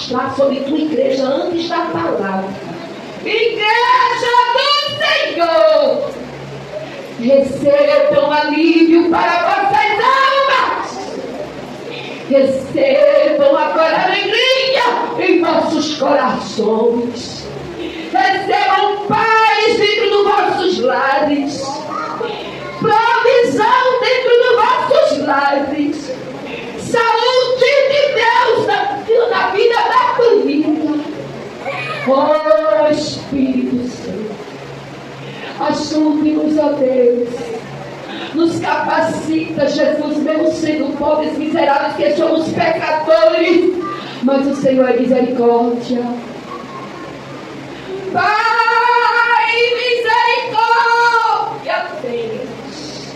ministrar sobre tua igreja antes da palavra. Igreja do Senhor, recebam alívio para vossas almas. Recebam agora alegria em vossos corações. Recebam paz dentro dos vossos lares. Provisão dentro dos vossos lares. Saúde de Deus na vida da família. Oh Espírito Santo, ajude-nos, ó Deus. Nos capacita, Jesus, mesmo sendo pobres, miseráveis, que somos pecadores, mas o Senhor é misericórdia. Pai, misericórdia tens,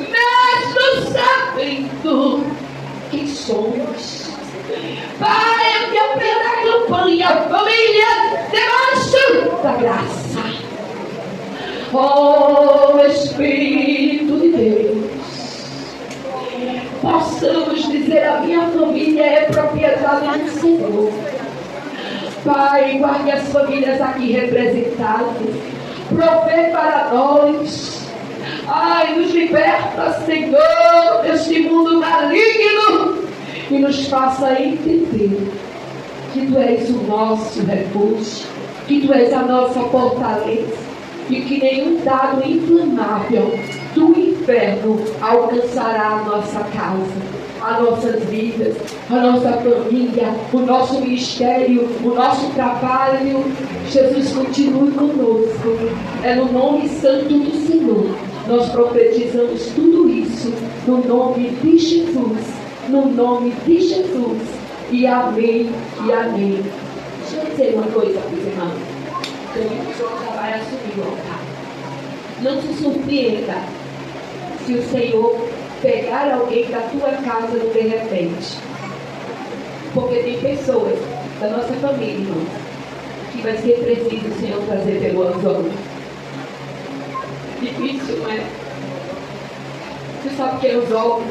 mesmo sabendo quem somos. Pai, eu te apelo a campanha, família, debaixo da graça. Oh Espírito de Deus, possamos dizer: a minha família é propriedade do Senhor. Pai, guarde as famílias aqui representadas, provê para nós. Ai, nos liberta, Senhor, deste mundo maligno, e nos faça entender que Tu és o nosso refúgio, que Tu és a nossa fortaleza, e que nenhum dado inflamável do inferno alcançará a nossa casa, as nossas vidas, a nossa família, o nosso ministério, o nosso trabalho. Jesus, continue conosco. É no nome santo do Senhor nós profetizamos tudo isso, no nome de Jesus, no nome de Jesus, e amém e amém. Deixa eu dizer uma coisa para os irmãos. O Senhor já vai assumir o altar. Não se surpreenda se o Senhor pegar alguém da tua casa de repente, porque tem pessoas da nossa família, irmão, que vai ser preciso o Senhor trazer pelo anzol. Difícil, não é? Você sabe que é anzol?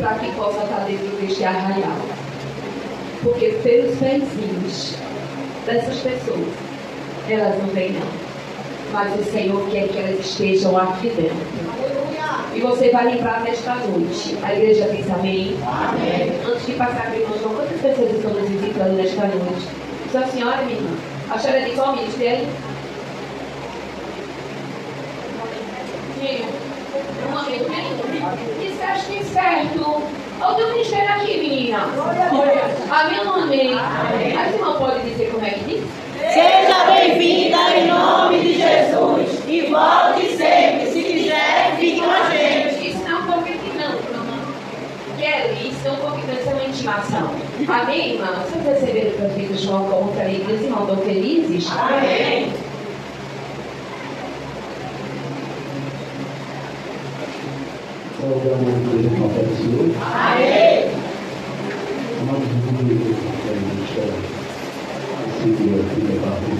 Para que possa estar dentro deste arraial, porque pelos pezinhos dessas pessoas, elas não vêm não, mas o Senhor quer que elas estejam aqui dentro. E você vai lembrar nesta noite. A igreja diz amém? Amém. Antes de passar para o irmão João, quantas pessoas estão nos visitando nesta noite? Diz a senhora, minha irmã, a senhora é de qual ministério? Um amigo meu? Está certo. Olha o teu ministério aqui, menina. Amém ou não amém? A irmã pode dizer como é que diz? Seja bem-vinda em nome de Jesus. E volte sempre. Se quiser, fique com a gente. Isso não é um convite, não. Kelly, isso é um convite, isso é uma intimação. Amém, irmã? Vocês receberam o prefeito João como felizes, irmão? Estão felizes? Amém. Salve a mão dele com a paz do Senhor. Amém. Amados irmãos, a gente conseguiu aqui levar a vida.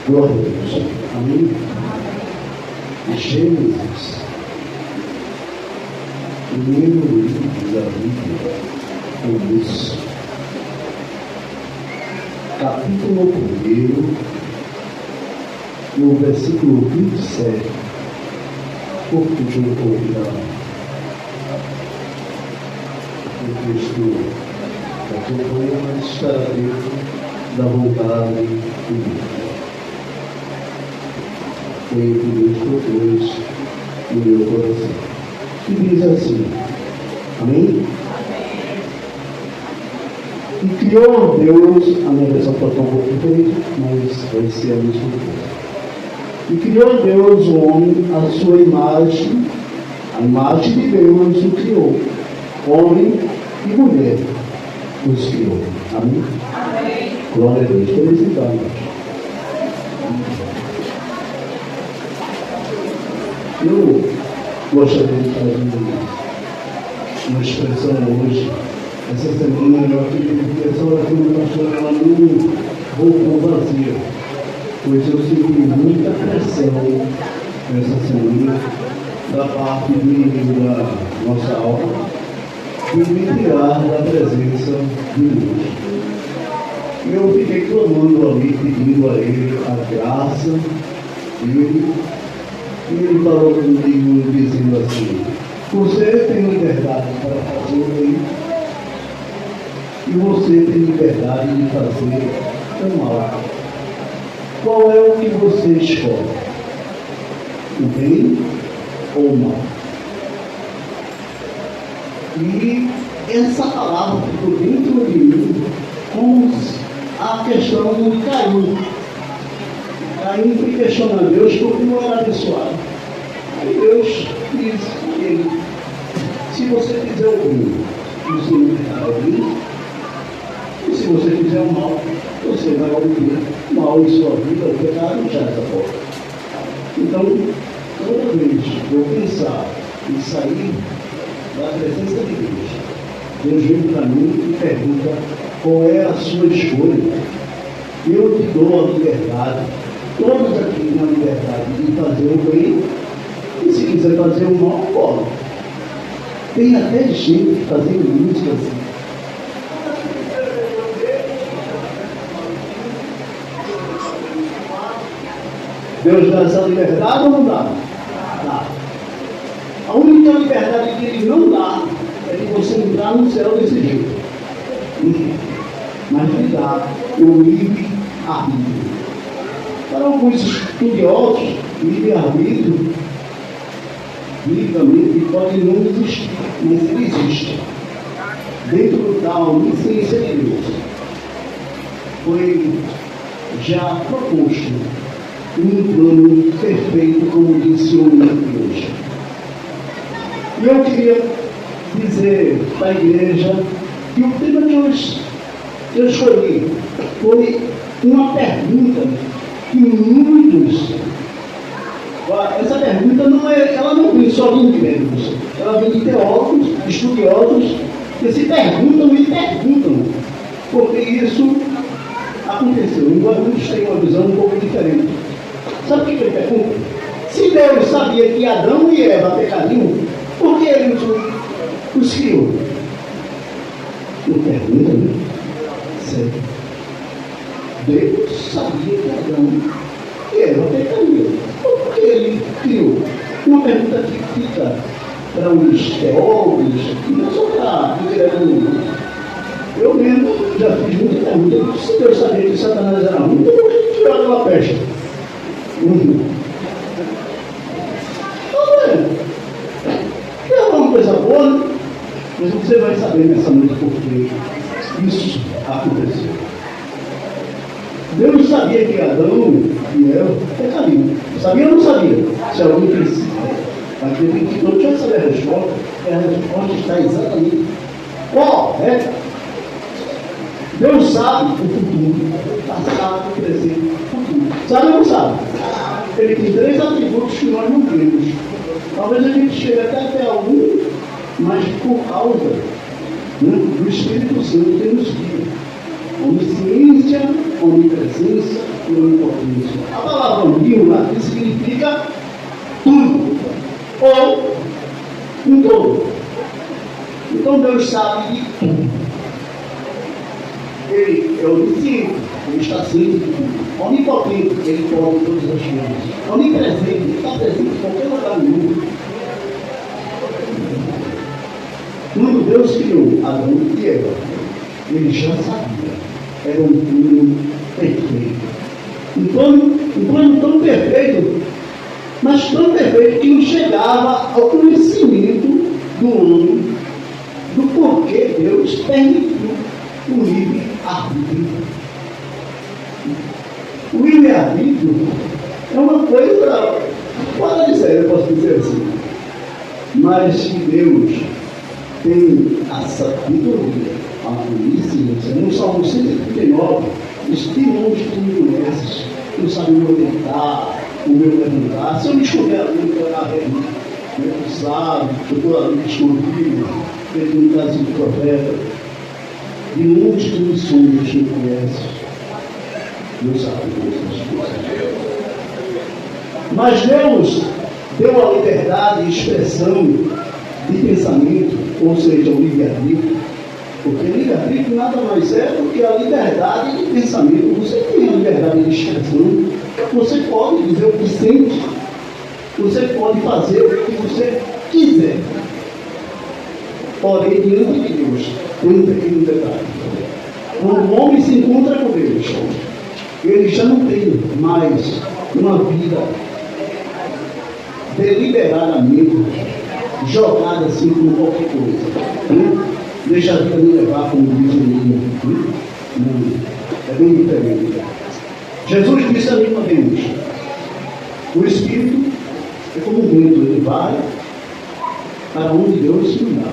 Glória a Deus. Amém. Gênesis, primeiro livro da Bíblia, começo, capítulo 1, no versículo 27, porque eu convidar o texto da campanha, mas está dentro da vontade de Deus. Foi o que Deus propôs no meu coração. E diz assim, amém? E criou Deus, a minha versão pode estar um pouco diferente, mas vai ser a mesma coisa. E criou Deus o homem à sua imagem, a imagem de Deus o criou. Homem e mulher os criou. Amém? Amém. Glória a Deus. Felicidade. Eu gostaria de fazer uma expressão hoje. Essa semana eu acredito que essa oração do pastor ela não voltou vazia, pois eu senti muita pressão essa semana da parte da nossa alma de me tirar da presença de Deus. E eu fiquei clamando ali, pedindo a Ele a graça dele, e Ele falou comigo dizendo assim: você tem liberdade para fazer o bem, e você tem liberdade de fazer o mal. Qual é o que você escolhe? O bem ou o mal? E essa palavra ficou dentro de mim como a questão de Caim. Caim foi questionar Deus porque não era abençoado. Aí Deus disse a ele: se você fizer o bem, você não terá o bem. E se você fizer o mal, você vai obter o mal em sua vida, o pecado já está fora. Então, toda vez que eu pensar em sair da presença de Deus, Deus vem para mim e pergunta: qual é a sua escolha? Eu te dou a liberdade, todos aqui têm a liberdade de fazer o bem, e se quiser fazer o mal, pode. Tem até gente fazendo música assim. Deus dá essa liberdade ou não dá? Dá. A única liberdade que Ele não dá é de você entrar no céu desse jeito. Mas Ele dá o livre-arbítrio. Para alguns estudiosos, livre-arbítrio, biblicamente, pode não existir, mas ele existe. Dentro da onisciência de Deus, foi já proposto um plano perfeito, como disse o homem de hoje. E eu queria dizer para a igreja que o tema que eu escolhi foi uma pergunta que muitos... Essa pergunta ela não vem só de indivíduos, ela vem de teólogos, estudiosos, que se perguntam e perguntam, porque isso aconteceu. Embora muitos tenham uma visão um pouco diferente. Sabe o que ele pergunta? Se Deus sabia que Adão e Eva pecariam, por que Ele os criou? Não pergunta, né? Certo. Deus sabia que Adão e Eva pecariam. Por que Ele criou? Uma pergunta que fica para os teólogos, e não só para eu mesmo já fiz muita pergunta. Se Deus sabia que Satanás era ruim, então por que tirou aquela peste? É uma coisa boa, mas você vai saber nessa noite por que isso aconteceu. Deus sabia que Adão e Eva pecariam. Sabia ou não sabia? Se alguém precisa acreditar que não tinha saber a resposta, a resposta está exatamente correta. Deus sabe o futuro, passado, presente, futuro. Sabe ou não sabe? Ele tem 3 atributos que nós não temos. Talvez a gente chegue até algum, mas por causa do Espírito Santo que nos guia. Onisciência, onipresença e onipotência. A palavra onil aqui significa tudo, ou um todo. Então Deus sabe de tudo. Ele é onisciente, ele está ciente de tudo. Onipotente, ele pode todas as coisas. Onipresente, ele está presente em qualquer lugar do mundo. Quando Deus criou Adão e Eva, ele já sabia. Era um plano perfeito. Um plano tão perfeito, mas tão perfeito que não chegava ao conhecimento do homem do porquê Deus permitiu o livre-arbítrio. O livre-arbítrio é uma coisa fora de sério, eu posso dizer assim. Mas que Deus tem a sabedoria, a onisciência. No Salmo 139, diz: que longe tu me conheces, tu sabes o meu deitar, o meu levantar. Se eu me esconder ali, eu estou na rede, tu sabe, eu estou ali escondido. feito no caso do profeta, de múltiplos sonhos que conhece. Deus sabe coisas. Mas Deus deu a liberdade de expressão de pensamento, ou seja, o livre-arbítrio. Porque livre-arbítrio nada mais é do que a liberdade de pensamento. Você tem a liberdade de expressão. Você pode dizer o que sente. Você pode fazer o que você quiser. Porém, diante de Deus, tem um pequeno detalhe. Quando o homem se encontra com Deus, ele já não tem mais uma vida deliberadamente jogada assim como qualquer coisa. Deixa a vida me levar, como diz o livro. É bem diferente. Jesus disse a mim uma vez: o Espírito é como um vento, ele vai para onde Deus se dá.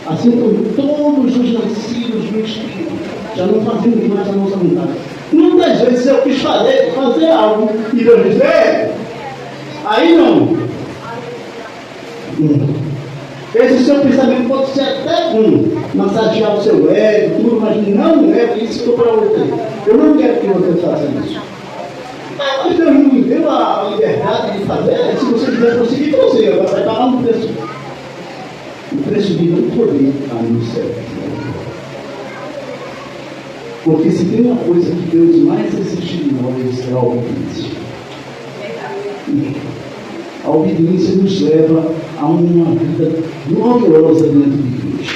Assim como todos os nascidos do Espírito já não fazemos mais a nossa vontade. Muitas vezes eu quis fazer algo e Deus diz: aí não. Esse seu pensamento pode ser até bom, massagear o seu ego, tudo, mas não é isso para você. Eu não quero que você faça isso. Mas Deus não me deu a liberdade de fazer. Se você quiser prosseguir, você vai pagar um preço. O preço de não poder estar no céu. Porque se tem uma coisa que Deus mais exige de nós, é a obediência. A obediência nos leva a uma vida gloriosa dentro de Deus.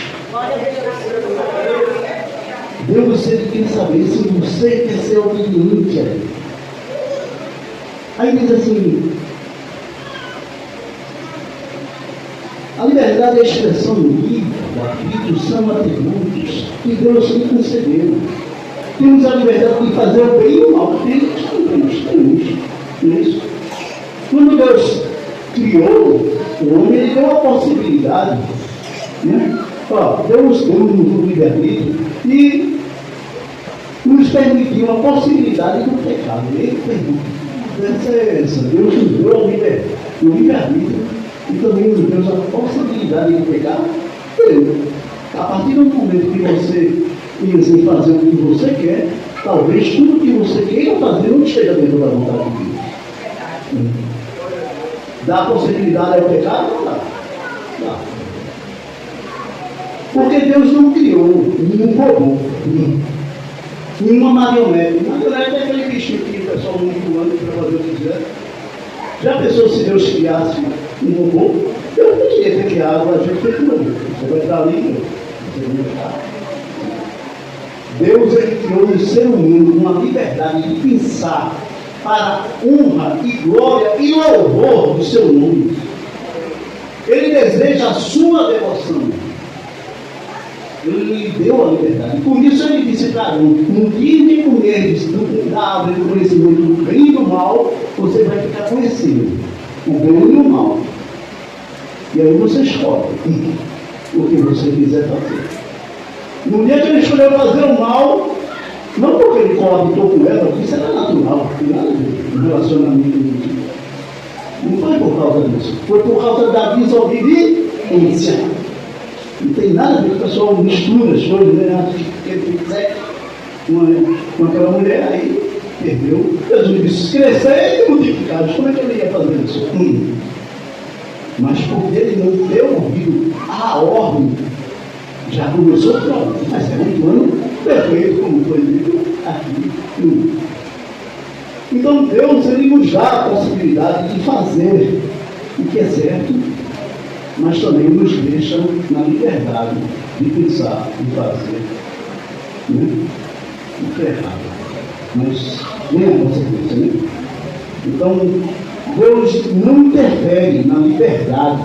Deus, ele quer saber se você quer ser obediente a Ele. Aí diz assim: a liberdade é a expressão livre, arbítrio, são atributos que Deus nos concedeu. Temos a liberdade de fazer o bem e o mal. Temos. Quando Deus criou o homem, ele deu a possibilidade, né? Deus deu um livre-arbítrio e nos permitiu a possibilidade do pecado. Ele pergunta: essa. Deus nos deu o livre-arbítrio e também nos deu a possibilidade de pecar. A partir do momento que você pensa em fazer o que você quer, talvez tudo que você queira fazer não esteja dentro da vontade de Deus. Dá a possibilidade ao pecado? Não dá. Porque Deus não criou nenhum robô, nenhuma marionete. Marionete é aquele bichinho que o pessoal manipulando para fazer o que quiser. Já pensou se Deus criasse um robô? Deus não queria ter criado a gente feito não. Você vai estar ali, você vai estar. Deus, ele criou no ser humano uma liberdade de pensar para a honra e glória e louvor do seu nome. Ele deseja a sua devoção. Ele lhe deu a liberdade. Por isso ele disse para Arão: no dia de comeres da árvore do conhecimento do bem e do mal, você vai ficar conhecendo o bem e o mal. E aí você escolhe o que você quiser fazer. No dia que ele escolheu fazer o mal, não porque ele coabitou com ela, porque isso era natural, não tem nada a ver no relacionamento. Não foi por causa disso, foi por causa da desobediência. Não tem nada a ver, o pessoal mistura as coisas, né? Acho que ele quiser com aquela mulher, aí perdeu. Jesus disse: crescer e multiplicar. Como é que ele ia fazer isso? Mas porque ele não deu ouvido à ordem, já começou pronto, mas é um plano perfeito, como foi dito aqui. Então Deus, ele nos dá a possibilidade de fazer o que é certo, mas também nos deixa na liberdade de pensar e fazer, né? O que é errado, mas nem a consequência, né? Então Deus não interfere na liberdade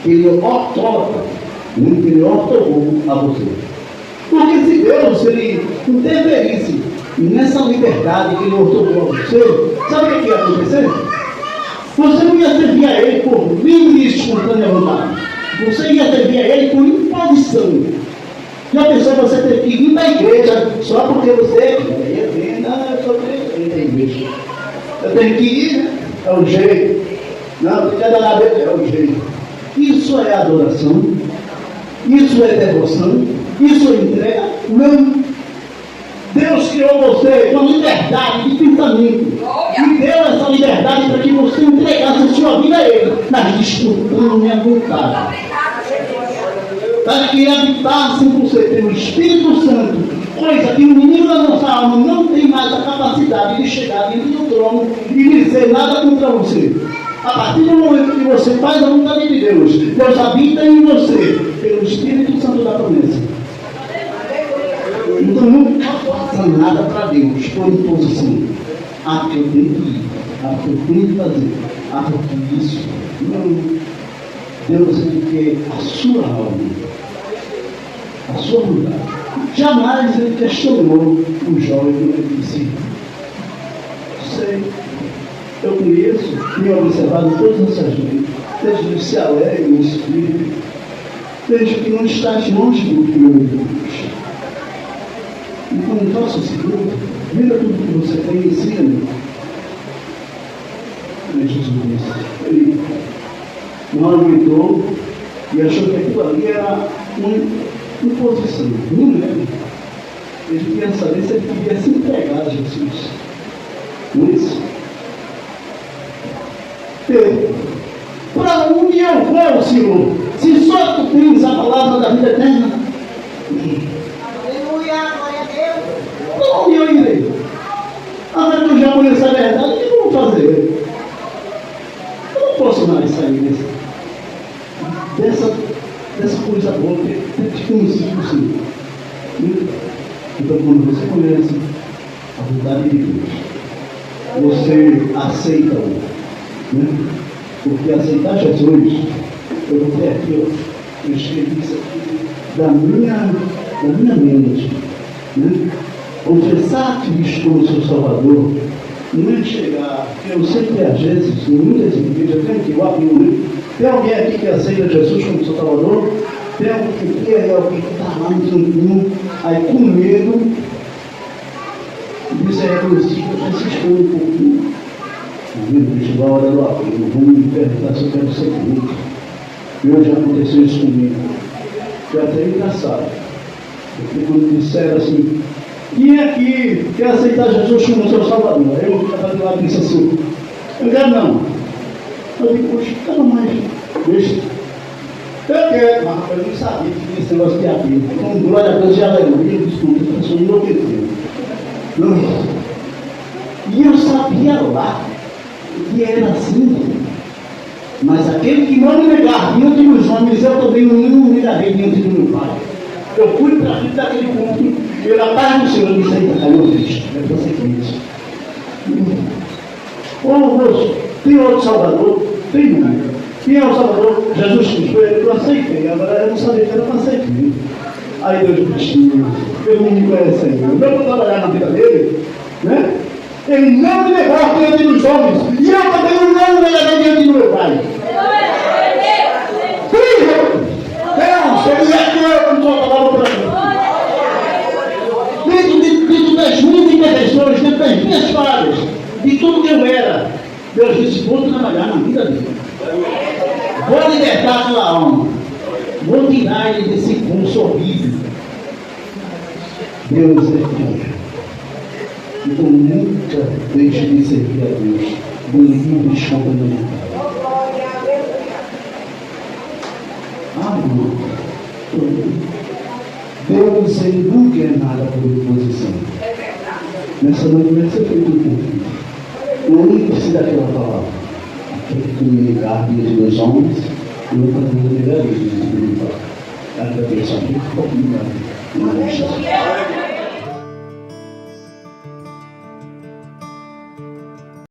que ele outorga, que ele outorgou a você. Porque se Deus, ele interferisse nessa liberdade que ele outorgou a você, sabe o que ia acontecer? Você não ia servir a ele por livre e espontânea vontade. Você ia servir a ele por imposição. Já pensou você ter que ir para a igreja só porque você eu sou crente da igreja. Eu tenho que ir, né? É o jeito. Não, cada vez é o jeito. Isso é adoração. Isso é devoção? Isso é entrega? Não. Deus criou você com liberdade de pensamento. E deu essa liberdade para que você entregasse a sua vida a Ele, mas disputando minha vontade. Para que habitasse em você pelo Espírito Santo, coisa que o menino da nossa alma não tem mais a capacidade de chegar diante do trono e dizer nada contra você. A partir do momento que você faz a vontade de Deus, Deus habita em você pelo Espírito Santo da promessa. Então não faça nada para Deus por imposição. Que eu tenho que ir, que eu tenho que fazer, que isso. Não. Deus ele quer a sua alma, a sua vontade. Jamais ele questionou o jovem que ele disse: sei, eu conheço, tenho observado todas essas leis, desde que se alegre no espírito, desde que não estás longe do que meu Deus. Então, não faça o seguinte: venda tudo que você tem e ensina. Jesus disse: ele não aguentou e achou que aquilo ali era uma imposição. Não é. Ele queria saber se ele podia se entregar a Jesus. Não é isso? Pedro, para onde eu vou, Senhor? Se só tu tens a palavra da vida eterna. Aleluia, glória a Deus. Para onde eu irei? Agora que eu já conheço a verdade, o que eu vou fazer? Eu não posso mais sair dessa coisa boa que conheci o Senhor. Então, quando você conhece a vontade de Deus, você aceita-o. Né? Porque aceitar Jesus, eu vou ter aqui, ó, eu escrevi isso aqui da minha mente. Né? Confessar Cristo como seu Salvador não é chegar, eu sempre às vezes, em muitas igrejas, tem que abrir, né? Tem alguém aqui que aceita Jesus como seu Salvador? Tem alguém que está lá no cantinho, aí com medo, diz: é conhecido, já se esconde um pouquinho. Chegou a hora do apelo, vamos me perguntar se eu quero ser crente. Hoje aconteceu isso comigo. Foi até engraçado. Porque quando disseram assim: quem aqui quer aceitar Jesus como seu Salvador? Eu estava de lá e disse assim: eu quero não. Eu digo: poxa, calma mais, deixa. Eu quero, mas eu não sabia que tinha esse negócio de apelo. Com glória a Deus e aleluia, desculpa, a pessoa enlouqueceu. E eu sabia lá que era assim. Mas aquele que não me negar diante dos homens, eu também não me negarei diante do meu Pai. Eu fui para frente daquele ponto, pela paz do Senhor, me saí para cá, meu Cristo, é para ser Cristo. Ô moço, tem outro Salvador? Tem não. Quem é o Salvador? Jesus Cristo. Eu aceitei, agora eu não sabia que era para ser Cristo. Aí Deus disse: ele não me conhece ainda. Eu vou trabalhar na vida dele, né? Ele não me negou diante dos homens, e eu também não me negarei diante do meu Pai. Filho! Deus, ele é que eu não sou a palavra por aqui. Dentro das minhas intervenções, dentro das minhas falhas, de tudo que eu era, Deus disse: vou trabalhar na vida dele. Vou libertar aquela alma. Vou tirar ele desse curso horrível. Deus é fiel. Então nunca deixe de servir a Deus do livre escondimento. Amor. Deus ele não quer nada por imposição. Nessa noite vai ser feito um convite. Não nem precisa daquela palavra. Aquele que me negar diante dos homens, eu não vou negar diante do meu Pai. Agradeço a Deus por me dar.